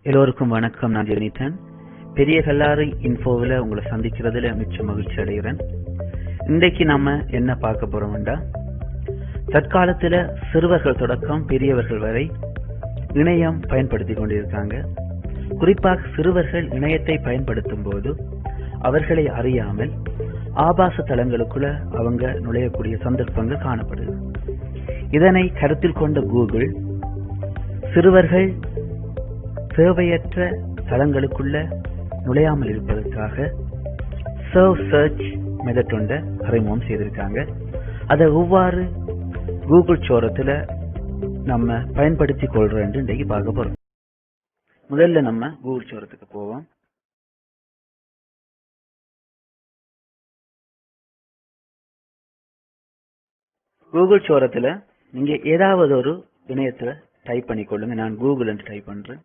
எல்லோருக்கும் வணக்கம். நான் ஜெனிதான். பெரிய கல்லாறு இன்ஃபோவில் உங்களை சந்திக்கிறதுல மிச்ச மகிழ்ச்சி அடைகிறேன். இன்றைக்கு நாம என்ன பார்க்க போறோம்டா, தற்காலத்துல சிறுவர்கள் தொடக்கம் பெரியவர்கள் வரை இணையம் பயன்படுத்தி கொண்டிருக்காங்க. குறிப்பாக சிறுவர்கள் இணையத்தை பயன்படுத்தும் போது அவர்களை அறியாமல் ஆபாச தளங்களுக்குள்ள அவங்க நுழையக்கூடிய சந்தர்ப்பங்கள் காணப்படுது. இதனை கருத்தில் கொண்ட கூகுள் சிறுவர்கள் தேவையற்ற தளங்களுக்குள்ள நுழையாமல் இருப்பதற்காக சர்வ் சர்ச் மெத்தட் ஒன்றை அறிமுகம் செய்திருக்காங்க. அதை எவ்வாறு கூகுள் சோரத்துல நம்ம பயன்படுத்தி கொள்றோம் என்று இன்றைக்கு பார்க்க போறோம். முதல்ல நம்ம கூகுள் சோரத்துக்கு போவோம். கூகுள் சோரத்துல நீங்க ஏதாவது ஒரு இணையத்துல டைப் பண்ணிக்கொள்ளுங்க. நான் கூகுள் என்று டைப் பண்றேன்.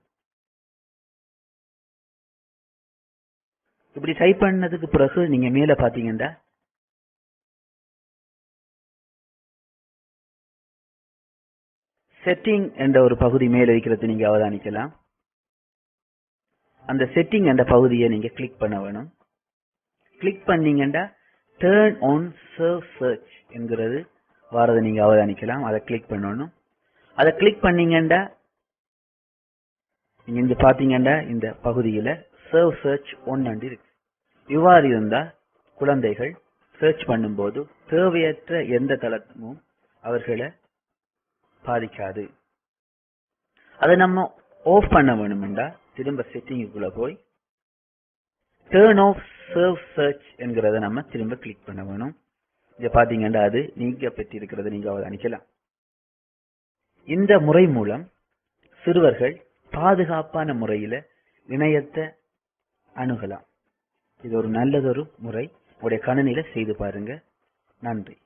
இப்படி டைப் பண்ணதுக்கு பிறகு நீங்க மேல பாத்தீங்கன்னா செட்டிங் என்ற ஒரு பகுதி மேல இருக்கிறது நீங்க அவதானிக்கலாம். அந்த செட்டிங் என்ற பகுதியை நீங்க கிளிக் பண்ண வேணும். கிளிக் பண்ணீங்கன்னா டர்ன் ஆன் சர்வ் சர்ச் என்கிறது வாரதை நீங்க அவதானிக்கலாம். அதை கிளிக் பண்ணணும். அதை கிளிக் பண்ணீங்கன்னா நீங்க இங்க பாத்தீங்கன்னா இந்த பகுதியில சர்வ் சர்ச் ஒன்னு இருக்கு. இவ்வாறு இருந்தா குழந்தைகள் சர்ச் பண்ணும்போது தேவையற்ற எந்த தளமும் அவர்களை பாதிக்காது. அதை நம்ம ஆஃப் பண்ண வேணும்டா திரும்ப செட்டிங்குள்ள போய் டர்ன் ஆஃப் சர்வ் சர்ச் என்கிறத நம்ம திரும்ப கிளிக் பண்ண வேணும். இங்க பாத்தீங்கன்னா அது நீங்க பெற்றிருக்கிறத நீங்க அவதானிக்கலாம். இந்த முறை மூலம் சிறுவர்கள் பாதுகாப்பான முறையில இணையத்தை அணுகலாம். இது ஒரு நல்லதொரு முறை. உங்களுடைய கணினியில செய்து பாருங்க. நன்றி.